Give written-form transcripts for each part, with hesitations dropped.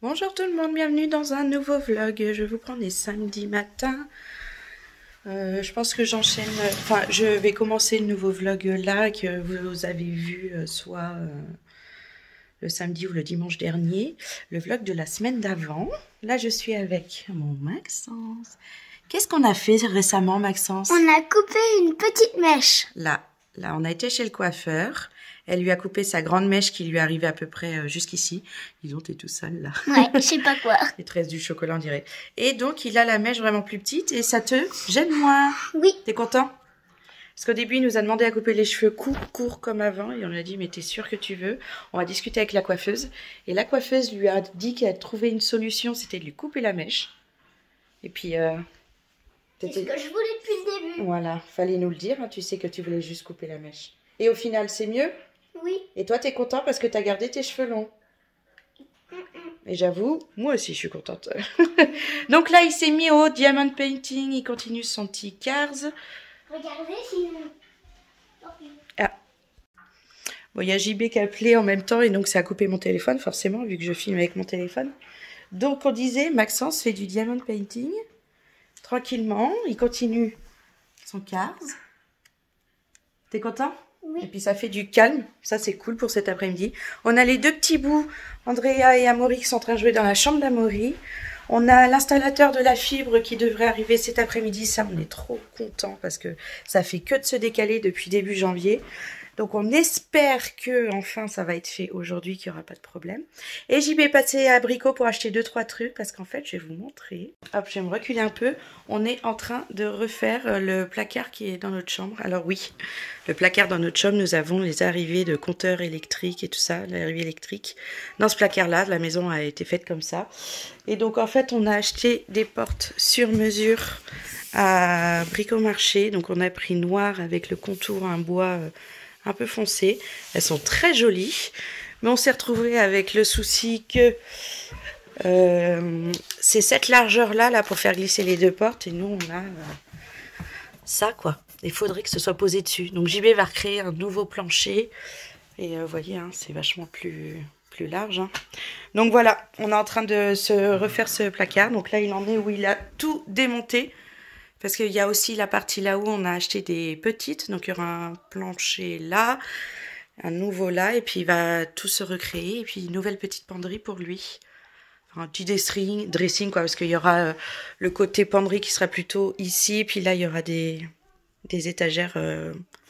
Bonjour tout le monde, bienvenue dans un nouveau vlog. Je vous prends les samedis matins. Je pense que j'enchaîne, je vais commencer le nouveau vlog là que vous avez vu soit le samedi ou le dimanche dernier. Le vlog de la semaine d'avant. Là je suis avec mon Maxence. Qu'est-ce qu'on a fait récemment, Maxence? On a coupé une petite mèche. Là, on a été chez le coiffeur. Elle lui a coupé sa grande mèche qui lui arrivait à peu près jusqu'ici. Disons, t'es tout seul là. Ouais, je sais pas quoi. Il te reste du chocolat, on dirait. Et donc, il a la mèche vraiment plus petite et ça te gêne moins. Oui. T'es content? Parce qu'au début, il nous a demandé à couper les cheveux courts comme avant. Et on lui a dit, mais t'es sûr que tu veux? On va discuter avec la coiffeuse. Et la coiffeuse lui a dit qu'elle a trouvé une solution, c'était de lui couper la mèche. Et puis... c'est ce que je voulais depuis le début. Voilà, fallait nous le dire. Hein. Tu sais que tu voulais juste couper la mèche. Et au final, c'est mieux? Oui. Et toi, t'es content parce que t'as gardé tes cheveux longs? Et j'avoue, moi aussi, je suis contente. Donc là, il s'est mis au diamond painting. Il continue son petit cars. Regardez si... Ah. Bon, il y a JB qui a appelé en même temps et donc ça a coupé mon téléphone, forcément, vu que je filme avec mon téléphone. Donc, on disait, Maxence fait du diamond painting. Tranquillement, il continue son cars. T'es content? Oui. Et puis ça fait du calme, ça c'est cool pour cet après-midi. On a les deux petits bouts, Andrea et Amaury, qui sont en train de jouer dans la chambre d'Amaury. On a l'installateur de la fibre qui devrait arriver cet après-midi. Ça, on est trop content parce que ça fait que de se décaler depuis début janvier. Donc on espère que enfin ça va être fait aujourd'hui, qu'il n'y aura pas de problème. Et j'y vais passer à Brico pour acheter 2-3 trucs parce qu'en fait je vais vous montrer. Hop, je vais me reculer un peu. On est en train de refaire le placard qui est dans notre chambre. Alors oui, le placard dans notre chambre, nous avons les arrivées de compteurs électriques et tout ça, l'arrivée électrique. Dans ce placard-là, la maison a été faite comme ça. Et donc en fait on a acheté des portes sur mesure à Bricomarché. Donc on a pris noir avec le contour en bois un peu foncé. Elles sont très jolies, mais on s'est retrouvé avec le souci que c'est cette largeur là pour faire glisser les deux portes et nous on a ça quoi. Il faudrait que ce soit posé dessus. Donc JB va recréer un nouveau plancher et vous voyez hein, c'est vachement plus large. Hein. Donc voilà, on est en train de se refaire ce placard. Donc là il en est où il a tout démonté. Parce qu'il y a aussi la partie là où on a acheté des petites. Donc il y aura un plancher là, un nouveau là. Et puis il va tout se recréer. Et puis une nouvelle petite penderie pour lui. Enfin, un petit dressing quoi. Parce qu'il y aura le côté penderie qui sera plutôt ici. Et puis là il y aura des étagères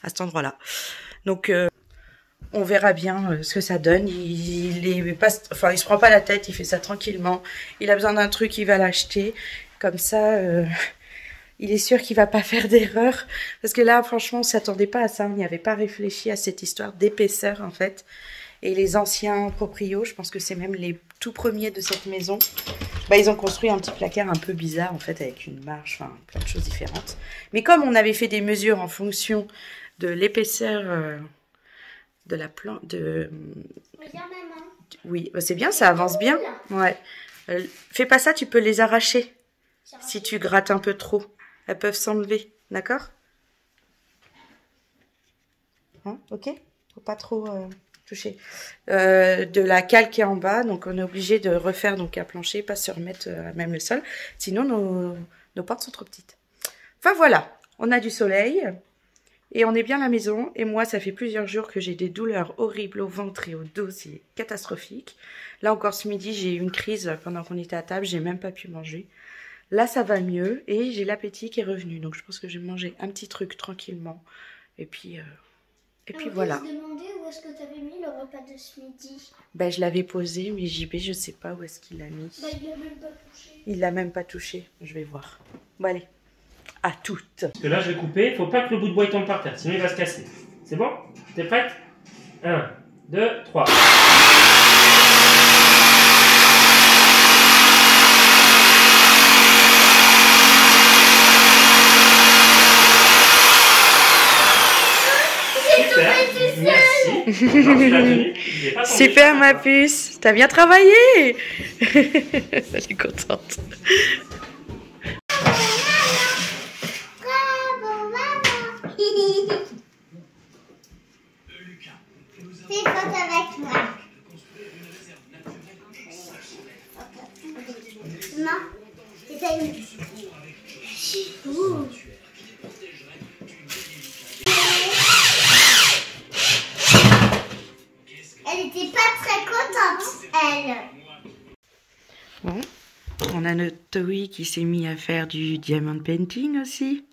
à cet endroit là. Donc on verra bien ce que ça donne. Il se prend pas la tête. Il fait ça tranquillement. Il a besoin d'un truc, il va l'acheter. Comme ça... il est sûr qu'il va pas faire d'erreur. Parce que là, franchement, on s'attendait pas à ça. On n'y avait pas réfléchi à cette histoire d'épaisseur, en fait. Et les anciens proprios, je pense que c'est même les tout premiers de cette maison, bah, ils ont construit un petit placard un peu bizarre, en fait, avec une marche, enfin, plein de choses différentes. Mais comme on avait fait des mesures en fonction de l'épaisseur de la plante... Regarde maman. Oui, bah, c'est bien, ça avance bien. Ouais. Fais pas ça, tu peux les arracher. Si tu grattes un peu trop. Elles peuvent s'enlever, d'accord? Hein, ok? Faut pas trop toucher. De la cale qui est en bas, donc on est obligé de refaire donc un plancher, pas se remettre à même le sol. Sinon, nos portes sont trop petites. Enfin voilà, on a du soleil et on est bien à la maison. Et moi, ça fait plusieurs jours que j'ai des douleurs horribles au ventre et au dos, c'est catastrophique. Là encore ce midi, j'ai eu une crise pendant qu'on était à table, j'ai même pas pu manger. Là, ça va mieux et j'ai l'appétit qui est revenu. Donc, je pense que je vais manger un petit truc tranquillement. Et puis voilà. Je me demandais où est-ce que tu avais mis le repas de ce midi. Ben, je l'avais posé, mais JB, je sais pas où est-ce qu'il l'a mis. Bah, il l'a même pas touché. Il l'a même pas touché. Je vais voir. Bon, allez. À toutes. Parce que là, je vais couper. Faut pas que le bout de bois tombe par terre, sinon il va se casser. C'est bon? T'es prête? 1, 2, 3. Super, merci. Non, tu l'as tenu. Il est pas tombé. Super, ma puce. T'as bien travaillé. Elle est contente. Bravo maman. C'est quand avec moi. Non. C'est ça. Ouh. Elle était pas très contente, elle. Bon, on a notre Toei qui s'est mis à faire du diamond painting aussi.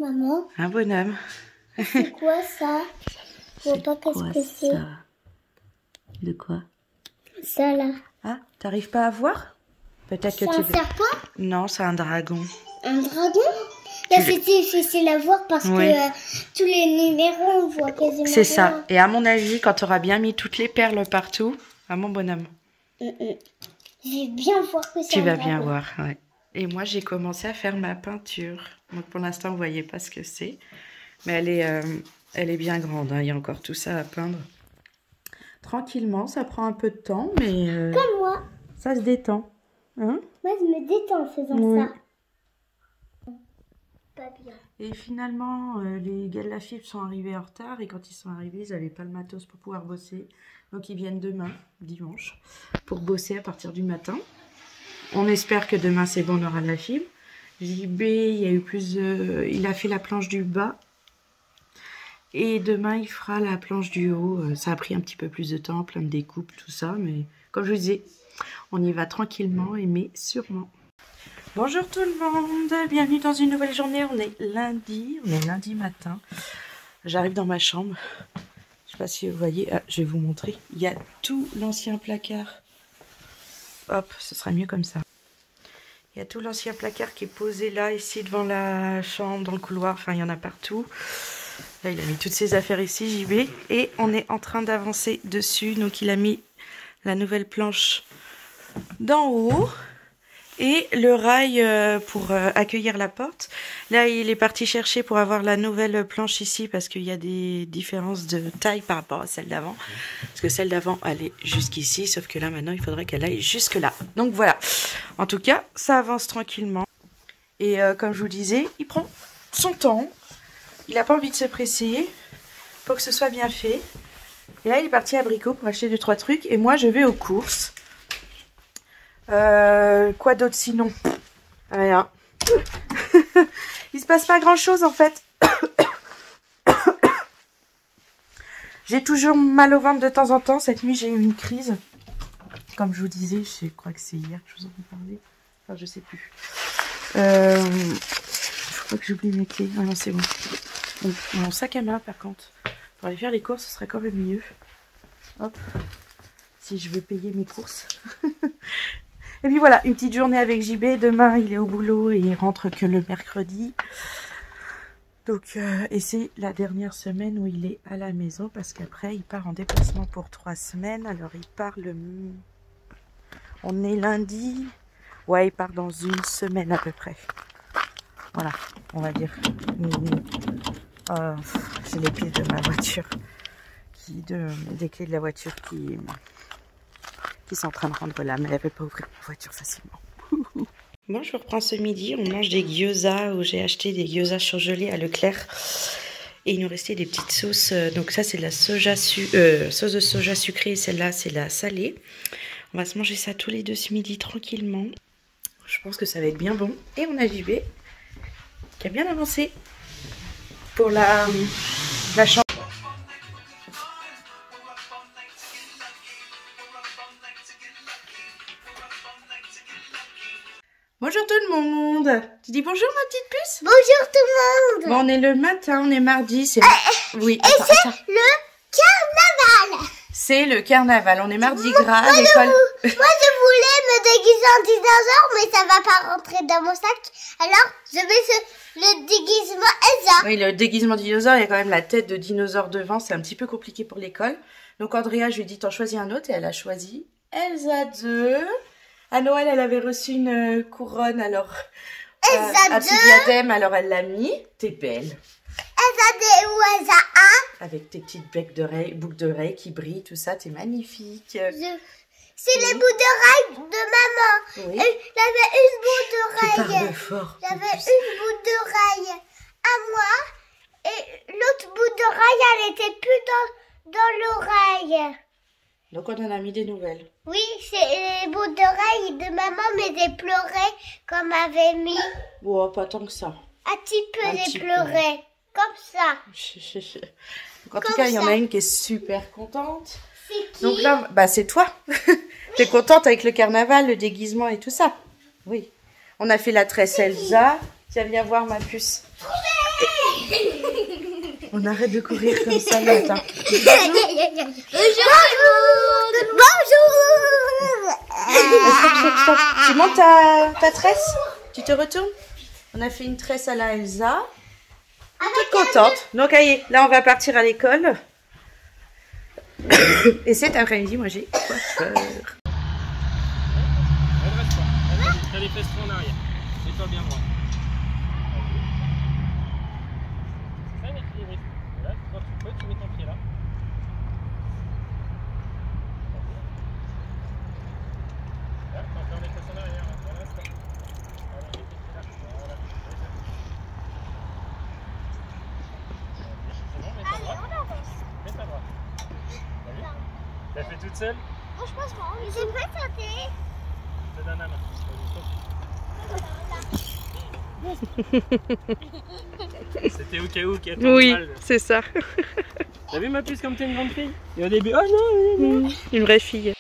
Maman, Un bonhomme. c'est quoi ça? Je vois pas qu'est-ce que c'est. ça? De quoi? Ça là. Ah, t'arrives pas à voir? Peut-être que C'est tu un serpent? Non, c'est un dragon. Un dragon? Là, c'est difficile à voir parce Oui. que tous les numéros, on voit quasiment C'est ça. rien. Et à mon avis, quand tu auras bien mis toutes les perles partout, à mon bonhomme, Je vais bien voir que c'est tu un vas dragon. bien voir. Ouais. Et moi, j'ai commencé à faire ma peinture. Donc pour l'instant, vous voyez pas ce que c'est. Mais elle est bien grande. Hein. Il y a encore tout ça à peindre. Tranquillement, ça prend un peu de temps, mais Comme moi. ça se détend. Hein? Moi, je me détends en faisant Oui. ça. Pas bien. Et finalement, les gars de la fibre sont arrivés en retard. Et quand ils sont arrivés, ils n'avaient pas le matos pour pouvoir bosser. Donc ils viennent demain, dimanche, pour bosser à partir du matin. On espère que demain, c'est bon, on aura de la fibre. JB, il y a eu il a fait la planche du bas. Et demain, il fera la planche du haut. Ça a pris un petit peu plus de temps, plein de découpes, tout ça. Mais comme je vous disais, on y va tranquillement, mais sûrement. Bonjour tout le monde, bienvenue dans une nouvelle journée. On est lundi matin. J'arrive dans ma chambre. Je sais pas si vous voyez. Ah, je vais vous montrer. Il y a tout l'ancien placard. Hop, ce sera mieux comme ça. Il y a tout l'ancien placard qui est posé là, ici devant la chambre, dans le couloir. Enfin, il y en a partout. Là, il a mis toutes ses affaires ici, JB. Et on est en train d'avancer dessus. Donc, il a mis la nouvelle planche d'en haut. Et le rail pour accueillir la porte. Là, il est parti chercher pour avoir la nouvelle planche ici parce qu'il y a des différences de taille par rapport à celle d'avant. Parce que celle d'avant, elle est jusqu'ici, sauf que là, maintenant, il faudrait qu'elle aille jusque là. Donc voilà. En tout cas, ça avance tranquillement. Et comme je vous disais, il prend son temps. Il n'a pas envie de se presser pour que ce soit bien fait. Et là, il est parti à Brico pour acheter 2-3 trucs. Et moi, je vais aux courses. Quoi d'autre sinon? Rien. Il se passe pas grand chose en fait. J'ai toujours mal au ventre de temps en temps. Cette nuit j'ai eu une crise. Comme je vous disais, je crois que c'est hier que je vous en ai parlé. Enfin je sais plus. Je crois que j'oublie mes clés. Ah non c'est bon. Mon sac à main par contre. Pour aller faire les courses ce serait quand même mieux. Hop. Si je veux payer mes courses. Et puis voilà, une petite journée avec JB. Demain, il est au boulot et il rentre que le mercredi. Donc, et c'est la dernière semaine où il est à la maison parce qu'après, il part en déplacement pour 3 semaines. Alors, il part on est lundi. Ouais, il part dans une semaine à peu près. Voilà, on va dire. J'ai les clés de ma voiture. Des clés de la voiture qui sont en train de rendre là, mais elle ne peut pas ouvrir la voiture facilement. Bon, je reprends ce midi, on mange des gyoza, où j'ai acheté des gyoza surgelés à Leclerc. Et il nous restait des petites sauces, donc ça c'est de la sauce de soja sucrée, et celle-là c'est la salée. On va se manger ça tous les deux ce midi tranquillement. Je pense que ça va être bien bon. Et on a JB qui a bien avancé pour la chambre. Bonjour tout le monde. Tu dis bonjour ma petite puce? Bonjour tout le monde. Bon, on est le matin, on est mardi, c'est... Oui, Et c'est le carnaval. C'est le carnaval, on est mardi gras à l'école. Moi, je voulais me déguiser en dinosaure, mais ça va pas rentrer dans mon sac. Alors, je mets le déguisement Elsa. Oui, le déguisement dinosaure, il y a quand même la tête de dinosaure devant, c'est un petit peu compliqué pour l'école. Donc Andrea, je lui ai dit, t'en choisis un autre, et elle a choisi Elsa 2. À Noël, elle avait reçu une couronne, alors Elsa un 2. petit diadème, alors elle l'a mis. T'es belle. Elsa 2 ou Elsa Avec tes petites boucles d'oreilles qui brillent, tout ça, t'es magnifique. 1. C'est les bouts d'oreilles de maman. Oui. Et j'avais une bout Tu d'oreille. parles fort. J'avais une bout d'oreille à moi. Et l'autre bout d'oreille, elle était plus dans l'oreille. Donc on en a mis des nouvelles. Oui, c'est les bouts d'oreilles de maman, mais j'ai pleuré comme avait mis. Bon, pas tant que ça. Un petit peu, Un j'ai petit peu. pleuré. Comme ça. Donc, en tout Comme cas, il y en ça. a une qui est super contente. C'est qui? Donc là, bah c'est toi. T'es contente avec le carnaval, le déguisement et tout ça? Oui. On a fait la tresse Elsa. Tiens, viens voir ma puce. On arrête de courir comme ça le matin. Stop. Tu montes ta tresse? Tu te retournes? On a fait une tresse à la Elsa. Toute contente. Donc, allez, là, on va partir à l'école. Et cet après-midi, moi, j'ai coiffeur. Redresse-toi. T'as les fesses trop en arrière. Mets-toi bien droit. C'est ça un équilibriste. Et là, quand tu peux, tu mets ton pied là. Là, tu enfermes les fesses en arrière. Redresse-toi. Voilà, mets tes pieds là. Voilà. C'est bon, mets ta droite. Mets ta droite. T'as vu? T'as fait toute seule? Franchement, j'ai pas sauté. Je te donne la main. C'était au cas où qu'il y a ton Oui, mal. c'est ça. T'as vu ma puce comme t'es une grande fille? Et au début, oh non, Une vraie fille.